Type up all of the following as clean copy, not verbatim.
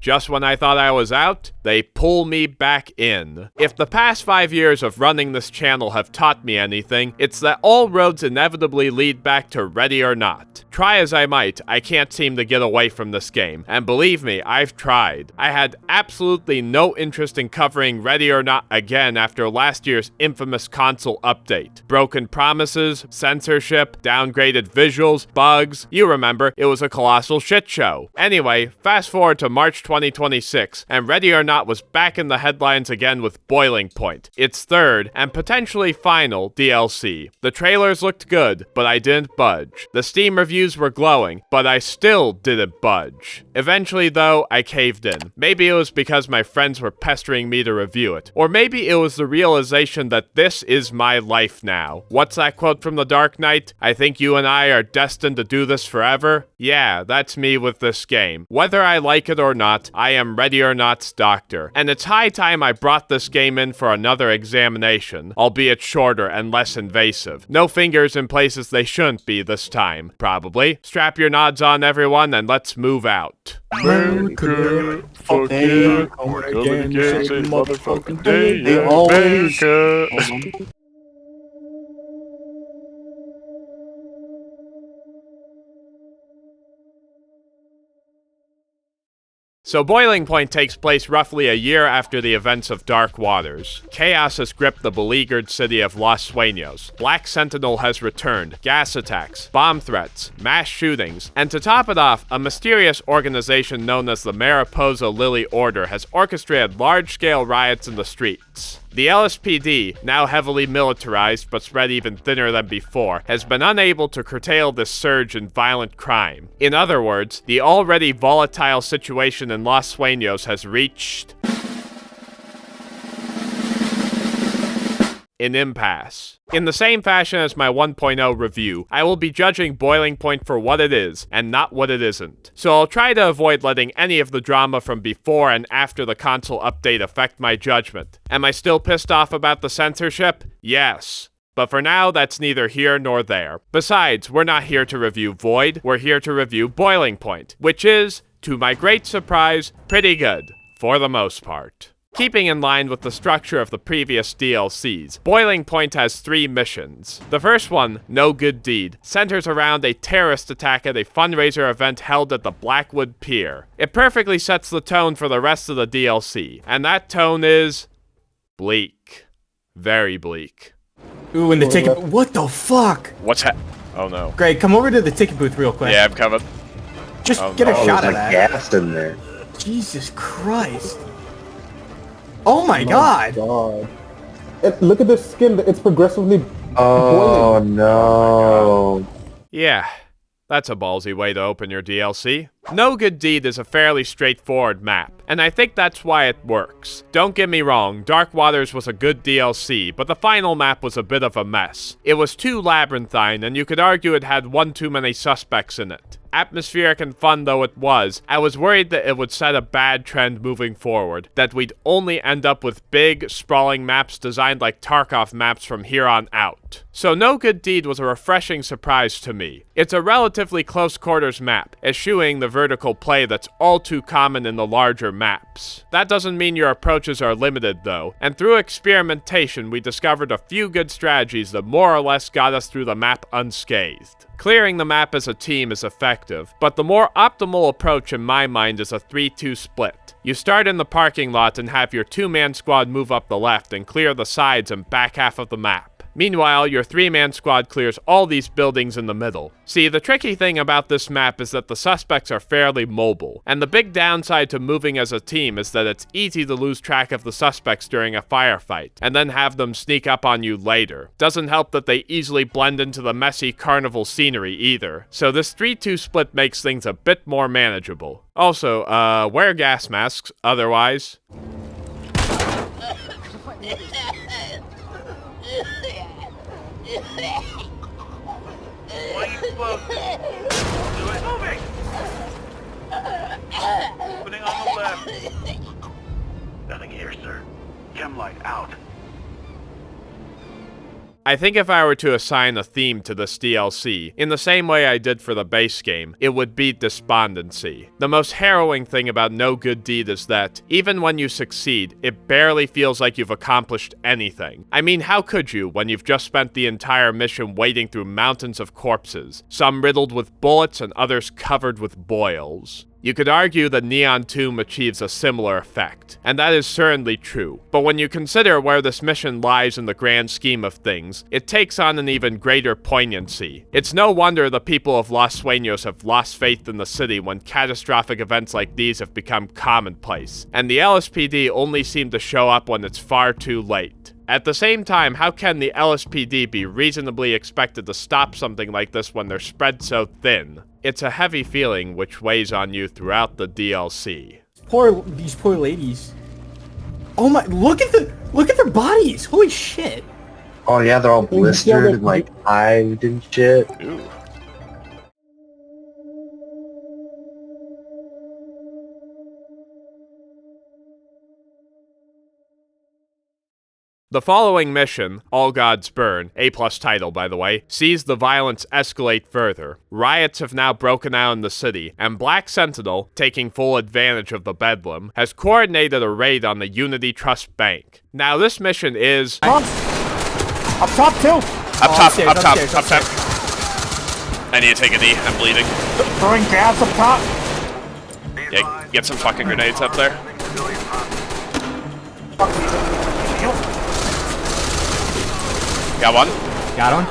just when I thought I was out, they pull me back in. If the past 5 years of running this channel have taught me anything, it's that all roads inevitably lead back to Ready or Not. Try as I might, I can't seem to get away from this game, and believe me, I've tried. I had absolutely no interest in covering Ready or Not again after last year's infamous console update. Broken promises, censorship, downgraded visuals, bugs, you remember, it was a colossal shit show. Anyway, fast forward to March 2026, and Ready or Not was back in the headlines again with Boiling Point, its third, and potentially final, DLC. The trailers looked good, but I didn't budge. The Steam reviews were glowing, but I still didn't budge. Eventually though, I caved in. Maybe it was because my friends were pestering me to review it, or maybe it was the realization that this is my life now. What's that quote from The Dark Knight? I think you and I are destined to do this forever? Yeah, that's me with this game. Whether I like it or not, I am Ready or Not's doctor, and it's high time I brought this game in for another examination, albeit shorter and less invasive. No fingers in places they shouldn't be this time, probably. Strap your nods on, everyone, and let's move out. America, fuck yeah, again, say motherfucking day, America. So Boiling Point takes place roughly a year after the events of Dark Waters. Chaos has gripped the beleaguered city of Los Sueños. Black Sentinel has returned, gas attacks, bomb threats, mass shootings, and to top it off, a mysterious organization known as the Mariposa Lily Order has orchestrated large-scale riots in the streets. The LSPD, now heavily militarized but spread even thinner than before, has been unable to curtail this surge in violent crime. In other words, the already volatile situation in Los Sueños has reached an impasse. In the same fashion as my 1.0 review, I will be judging Boiling Point for what it is, and not what it isn't. So I'll try to avoid letting any of the drama from before and after the console update affect my judgment. Am I still pissed off about the censorship? Yes. But for now, that's neither here nor there. Besides, we're not here to review Void, we're here to review Boiling Point, which is, to my great surprise, pretty good, for the most part. Keeping in line with the structure of the previous DLCs, Boiling Point has 3 missions. The first one, No Good Deed, centers around a terrorist attack at a fundraiser event held at the Blackwood Pier. It perfectly sets the tone for the rest of the DLC, and that tone is bleak. Very bleak. Ooh, and the ticket. What the fuck? What's Oh no. Greg, come over to the ticket booth real quick. Yeah, I'm coming. Just get a shot of that. Gas in there. Jesus Christ. Oh my god. Look at this skin. It's progressively boiling. No. Yeah, that's a ballsy way to open your DLC. No Good Deed is a fairly straightforward map, and I think that's why it works. Don't get me wrong, Dark Waters was a good DLC, but the final map was a bit of a mess. It was too labyrinthine, and you could argue it had one too many suspects in it. Atmospheric and fun though it was, I was worried that it would set a bad trend moving forward, that we'd only end up with big, sprawling maps designed like Tarkov maps from here on out. So No Good Deed was a refreshing surprise to me. It's a relatively close quarters map, eschewing the vertical play that's all too common in the larger maps. That doesn't mean your approaches are limited though, and through experimentation we discovered a few good strategies that more or less got us through the map unscathed. Clearing the map as a team is effective, but the more optimal approach in my mind is a 3-2 split. You start in the parking lot and have your 2-man squad move up the left and clear the sides and back half of the map. Meanwhile, your 3-man squad clears all these buildings in the middle. See, the tricky thing about this map is that the suspects are fairly mobile, and the big downside to moving as a team is that it's easy to lose track of the suspects during a firefight, and then have them sneak up on you later. Doesn't help that they easily blend into the messy carnival scenery either, so this 3-2 split makes things a bit more manageable. Also, wear gas masks, otherwise... Opening on the left. Nothing here, sir. Chem light out. I think if I were to assign a theme to this DLC, in the same way I did for the base game, it would be despondency. The most harrowing thing about No Good Deed is that, even when you succeed, it barely feels like you've accomplished anything. I mean, how could you when you've just spent the entire mission wading through mountains of corpses, some riddled with bullets and others covered with boils? You could argue that Neon Tomb achieves a similar effect, and that is certainly true, but when you consider where this mission lies in the grand scheme of things, it takes on an even greater poignancy. It's no wonder the people of Los Sueños have lost faith in the city when catastrophic events like these have become commonplace, and the LSPD only seem to show up when it's far too late. At the same time, how can the LSPD be reasonably expected to stop something like this when they're spread so thin? It's a heavy feeling which weighs on you throughout the DLC. These poor ladies. Oh my, look at their bodies. Holy shit. Oh yeah, they're all blistered and like hived and shit. Ooh. The following mission, All Gods Burn, A+ title by the way, sees the violence escalate further. Riots have now broken out in the city, and Black Sentinel, taking full advantage of the bedlam, has coordinated a raid on the Unity Trust Bank. Now this mission is... Up top too! Up top. Upstairs. I need to take a knee, I'm bleeding. Throwing gas up top! Yeah, get some fucking grenades up there. Got one. Got him?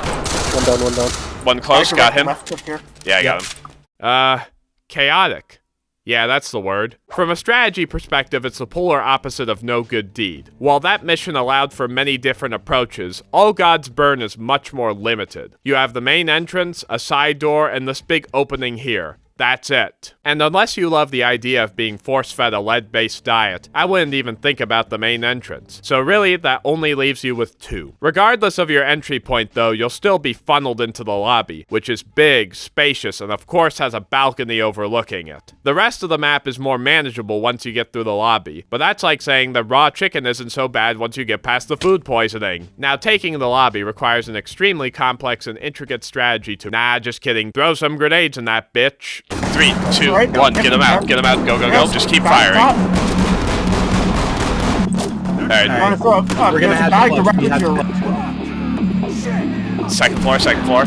One down. One close, got him. Left up here. Yeah, I got him. Chaotic. Yeah, that's the word. From a strategy perspective, it's the polar opposite of No Good Deed. While that mission allowed for many different approaches, All Gods Burn is much more limited. You have the main entrance, a side door, and this big opening here. That's it. And unless you love the idea of being force-fed a lead-based diet, I wouldn't even think about the main entrance. So really, that only leaves you with two. Regardless of your entry point though, you'll still be funneled into the lobby, which is big, spacious, and of course has a balcony overlooking it. The rest of the map is more manageable once you get through the lobby, but that's like saying that raw chicken isn't so bad once you get past the food poisoning. Now, taking the lobby requires an extremely complex and intricate strategy to— Nah, just kidding. Throw some grenades in that bitch. 3, 2, 1, get him out, go, just keep firing. Alright, We're gonna have to clutch. We have to clutch. second floor.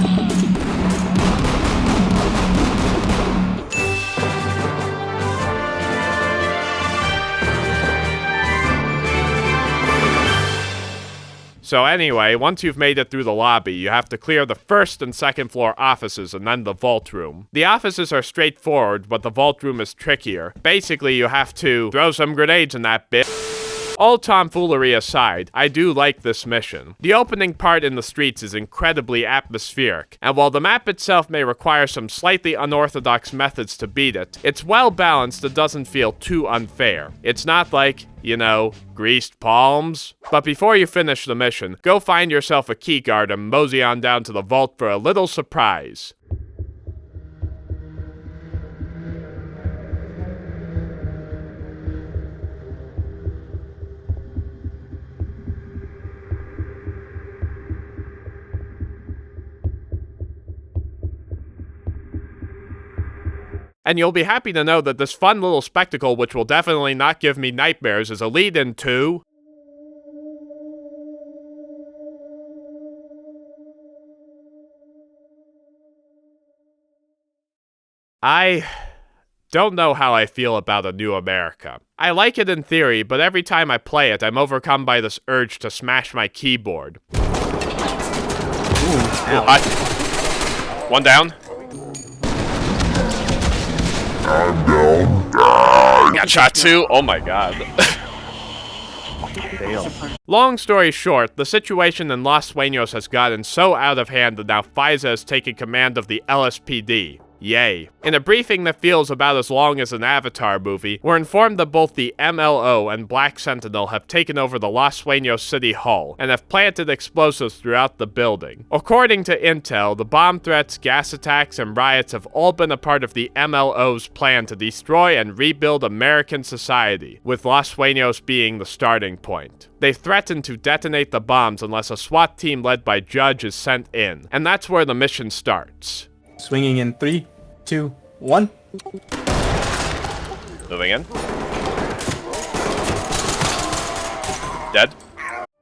So anyway, once you've made it through the lobby, you have to clear the first and second floor offices and then the vault room. The offices are straightforward, but the vault room is trickier. Basically, you have to throw some grenades in that bit. All tomfoolery aside, I do like this mission. The opening part in the streets is incredibly atmospheric, and while the map itself may require some slightly unorthodox methods to beat it, it's well balanced and doesn't feel too unfair. It's not like, you know, greased palms. But before you finish the mission, go find yourself a keycard and mosey on down to the vault for a little surprise. And you'll be happy to know that this fun little spectacle, which will definitely not give me nightmares, is a lead-in to... I don't know how I feel about A New America. I like it in theory, but every time I play it, I'm overcome by this urge to smash my keyboard. Ooh, ow. One down. I'm down. Got shot too. Oh my god. Long story short, the situation in Los Sueños has gotten so out of hand that now FISA has taken command of the LSPD. Yay. In a briefing that feels about as long as an Avatar movie, we're informed that both the MLO and Black Sentinel have taken over the Los Sueños City Hall and have planted explosives throughout the building. According to intel, the bomb threats, gas attacks, and riots have all been a part of the MLO's plan to destroy and rebuild American society, with Los Sueños being the starting point. They threaten to detonate the bombs unless a SWAT team led by Judge is sent in, and that's where the mission starts. Swinging in 3, 2, 1. Moving in. Dead.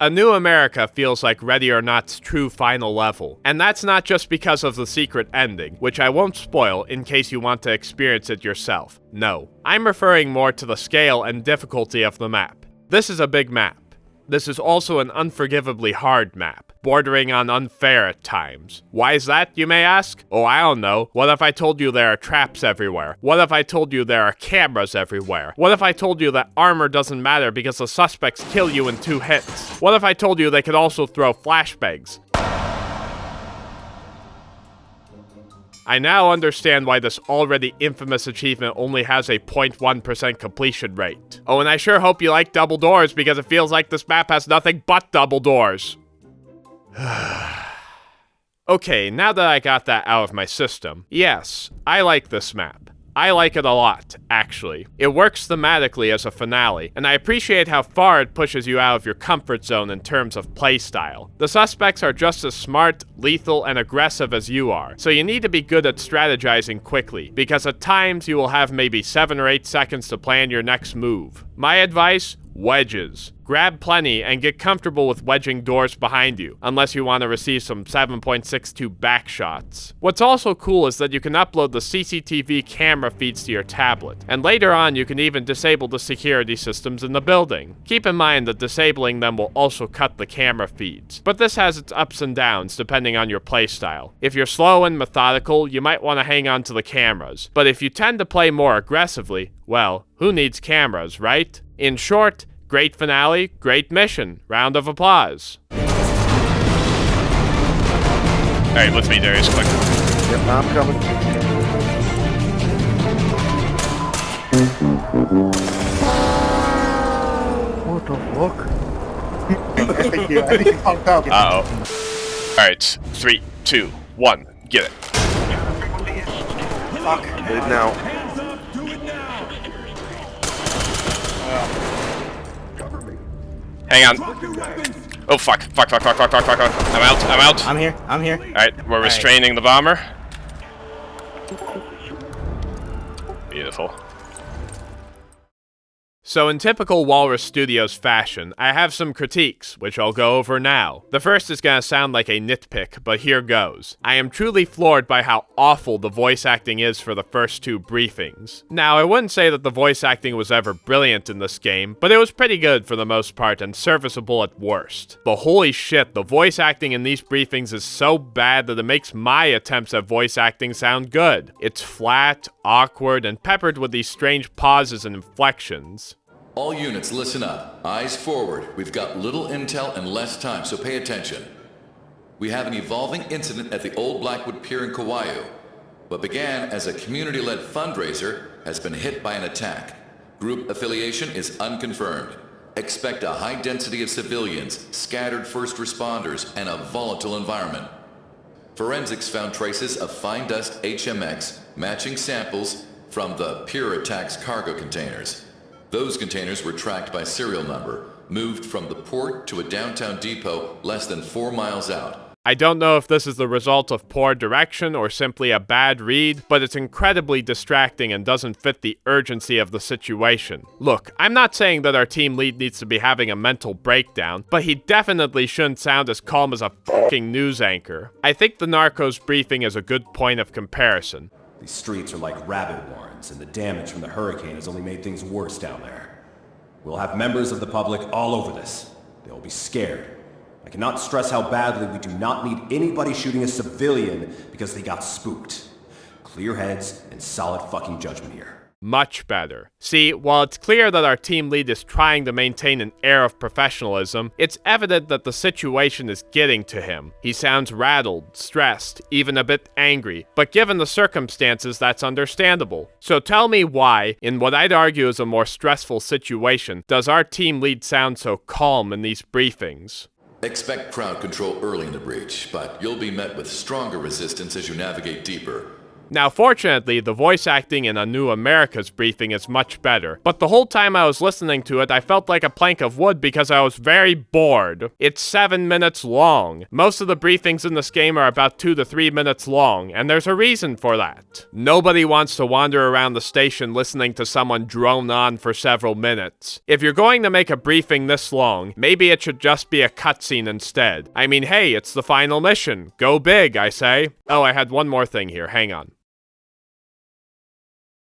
A New America feels like Ready or Not's true final level, and that's not just because of the secret ending, which I won't spoil in case you want to experience it yourself. No, I'm referring more to the scale and difficulty of the map. This is a big map. This is also an unforgivably hard map, bordering on unfair at times. Why is that, you may ask? Oh, I don't know. What if I told you there are traps everywhere? What if I told you there are cameras everywhere? What if I told you that armor doesn't matter because the suspects kill you in 2 hits? What if I told you they could also throw flashbangs? I now understand why this already infamous achievement only has a 0.1% completion rate. Oh, and I sure hope you like double doors because it feels like this map has nothing but double doors. Okay, now that I got that out of my system, yes, I like this map. I like it a lot, actually. It works thematically as a finale, and I appreciate how far it pushes you out of your comfort zone in terms of playstyle. The suspects are just as smart, lethal, and aggressive as you are, so you need to be good at strategizing quickly, because at times you will have maybe 7 or 8 seconds to plan your next move. My advice? Wedges. Grab plenty and get comfortable with wedging doors behind you, unless you want to receive some 7.62 back shots. What's also cool is that you can upload the CCTV camera feeds to your tablet, and later on you can even disable the security systems in the building. Keep in mind that disabling them will also cut the camera feeds, but this has its ups and downs depending on your playstyle. If you're slow and methodical, you might want to hang on to the cameras, but if you tend to play more aggressively, well, who needs cameras, right? In short, great finale, great mission. Round of applause. Alright, with me, Darius, quick. Yep, I'm coming. What the fuck? Yeah, I think I'm coming. Uh-oh. Alright, 3, 2, 1, get it. Fuck. Get it now. Hang on. Oh, fuck. Fuck. I'm out. I'm here. Alright, we're restraining the bomber. Beautiful. So in typical Walrus Studios fashion, I have some critiques, which I'll go over now. The first is gonna sound like a nitpick, but here goes. I am truly floored by how awful the voice acting is for the first 2 briefings. Now, I wouldn't say that the voice acting was ever brilliant in this game, but it was pretty good for the most part and serviceable at worst. But holy shit, the voice acting in these briefings is so bad that it makes my attempts at voice acting sound good. It's flat, awkward, and peppered with these strange pauses and inflections. All units, listen up. Eyes forward. We've got little intel and less time, so pay attention. We have an evolving incident at the old Blackwood Pier in Kauai. What began as a community-led fundraiser has been hit by an attack. Group affiliation is unconfirmed. Expect a high density of civilians, scattered first responders, and a volatile environment. Forensics found traces of fine dust HMX matching samples from the pier attack's cargo containers. Those containers were tracked by serial number, moved from the port to a downtown depot less than 4 miles out. I don't know if this is the result of poor direction or simply a bad read, but it's incredibly distracting and doesn't fit the urgency of the situation. Look, I'm not saying that our team lead needs to be having a mental breakdown, but he definitely shouldn't sound as calm as a fucking news anchor. I think the Narcos briefing is a good point of comparison. These streets are like rabbit warrens, and the damage from the hurricane has only made things worse down there. We'll have members of the public all over this. They'll be scared. I cannot stress how badly we do not need anybody shooting a civilian because they got spooked. Clear heads and solid fucking judgment here. Much better. See, while it's clear that our team lead is trying to maintain an air of professionalism, it's evident that the situation is getting to him. He sounds rattled, stressed, even a bit angry, but given the circumstances, that's understandable. So tell me why, in what I'd argue is a more stressful situation, does our team lead sound so calm in these briefings? Expect crowd control early in the breach, but you'll be met with stronger resistance as you navigate deeper. Now fortunately, the voice acting in A New America's briefing is much better, but the whole time I was listening to it, I felt like a plank of wood because I was very bored. It's 7 minutes long. Most of the briefings in this game are about 2 to 3 minutes long, and there's a reason for that. Nobody wants to wander around the station listening to someone drone on for several minutes. If you're going to make a briefing this long, maybe it should just be a cutscene instead. I mean, hey, it's the final mission. Go big, I say. Oh, I had one more thing here. Hang on.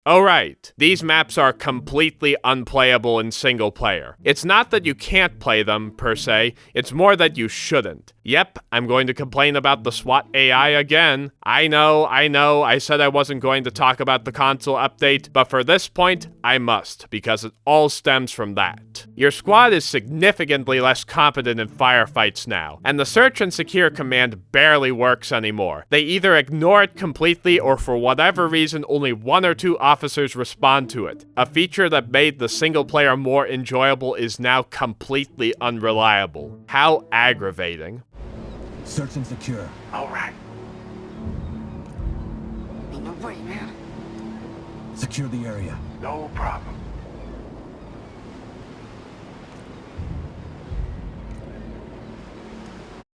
Alright, these maps are completely unplayable in single player. It's not that you can't play them, per se, it's more that you shouldn't. Yep, I'm going to complain about the SWAT AI again. I know, I said I wasn't going to talk about the console update, but for this point, I must, because it all stems from that. Your squad is significantly less competent in firefights now, and the search and secure command barely works anymore. They either ignore it completely or for whatever reason only 1 or 2 officers respond to it. A feature that made the single player more enjoyable is now completely unreliable. How aggravating. Search and secure. All right. Ain't no way, man. Secure the area. No problem.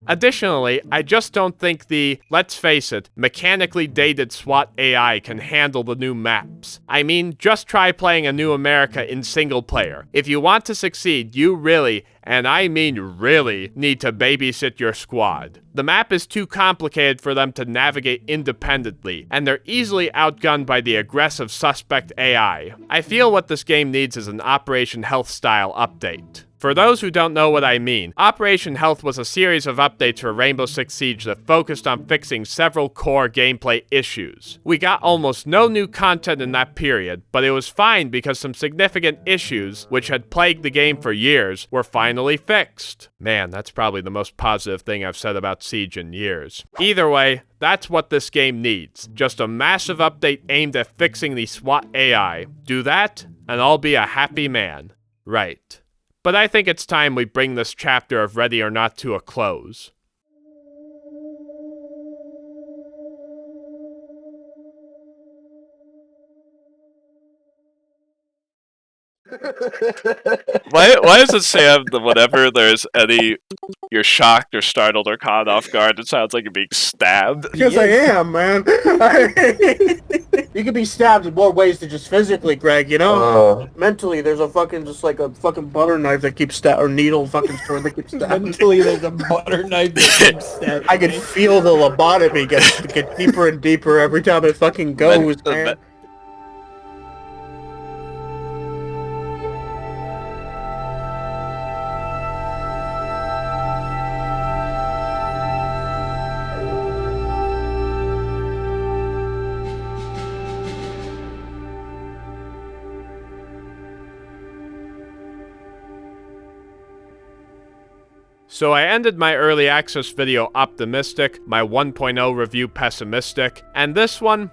Additionally, I just don't think the, let's face it, mechanically dated SWAT AI can handle the new maps. I mean, just try playing A New America in single player. If you want to succeed, you really, and I mean really, need to babysit your squad. The map is too complicated for them to navigate independently, and they're easily outgunned by the aggressive suspect AI. I feel what this game needs is an Operation Health style update. For those who don't know what I mean, Operation Health was a series of updates for Rainbow Six Siege that focused on fixing several core gameplay issues. We got almost no new content in that period, but it was fine because some significant issues, which had plagued the game for years, were finally fixed. Man, that's probably the most positive thing I've said about Siege in years. Either way, that's what this game needs. Just a massive update aimed at fixing the SWAT AI. Do that, and I'll be a happy man. Right. But I think it's time we bring this chapter of Ready or Not to a close. Why does it say that whenever there's any, you're shocked or startled or caught off guard, it sounds like you're being stabbed? Because I am, man. You can be stabbed in more ways than just physically, Greg, you know? Mentally, there's a fucking, just like a fucking butter knife that keeps or needle fucking sword that keeps stabbing. Mentally, there's a butter knife that keeps stabbing. I can feel the lobotomy get deeper and deeper every time it fucking goes, man. So I ended my early access video optimistic, my 1.0 review pessimistic, and this one,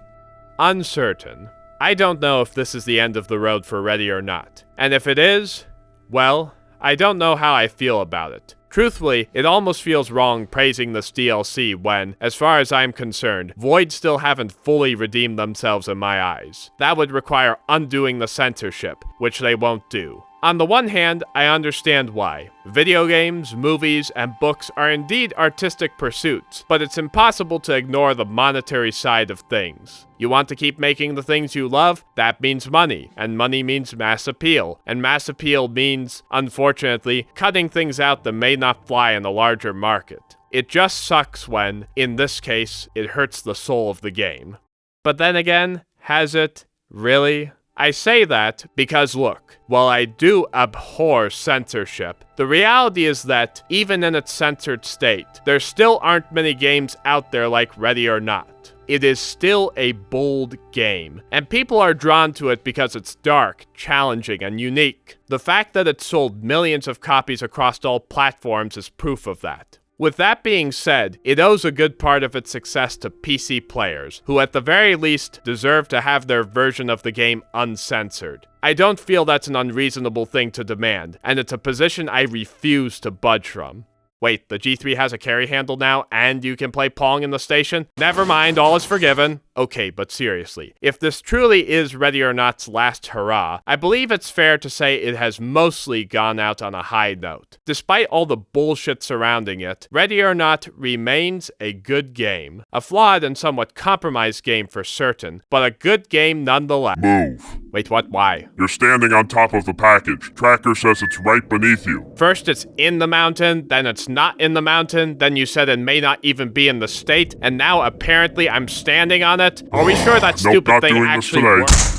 uncertain. I don't know if this is the end of the road for Ready or Not. And if it is, well, I don't know how I feel about it. Truthfully, it almost feels wrong praising this DLC when, as far as I'm concerned, Void still haven't fully redeemed themselves in my eyes. That would require undoing the censorship, which they won't do. On the one hand, I understand why. Video games, movies, and books are indeed artistic pursuits, but it's impossible to ignore the monetary side of things. You want to keep making the things you love? That means money, and money means mass appeal, and mass appeal means, unfortunately, cutting things out that may not fly in a larger market. It just sucks when, in this case, it hurts the soul of the game. But then again, has it? Really? I say that because look, while I do abhor censorship, the reality is that, even in its censored state, there still aren't many games out there like Ready or Not. it is still a bold game, and people are drawn to it because it's dark, challenging, and unique. The fact that it sold millions of copies across all platforms is proof of that. With that being said, it owes a good part of its success to PC players, who at the very least deserve to have their version of the game uncensored. I don't feel that's an unreasonable thing to demand, and it's a position I refuse to budge from. Wait, the G3 has a carry handle now, and you can play Pong in the station? Never mind, all is forgiven. Okay, but seriously, if this truly is Ready or Not's last hurrah, I believe it's fair to say it has mostly gone out on a high note. Despite all the bullshit surrounding it, Ready or Not remains a good game. A flawed and somewhat compromised game for certain, but a good game nonetheless. Move. Wait, what? Why? You're standing on top of the package. Tracker says it's right beneath you. First it's in the mountain, then it's not in the mountain, then you said it may not even be in the state, and now apparently I'm standing on it? Are we sure that Nope, stupid not thing doing this actually today. works?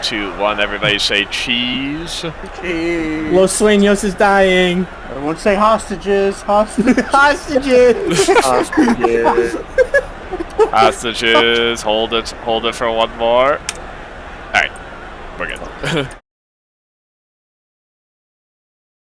Two, one, everybody say cheese. Cheese. Los Sueños is dying. Everyone say hostages. Hostages. Hostages. Hostages. Hostages, hold it for one more. Alright, we're good.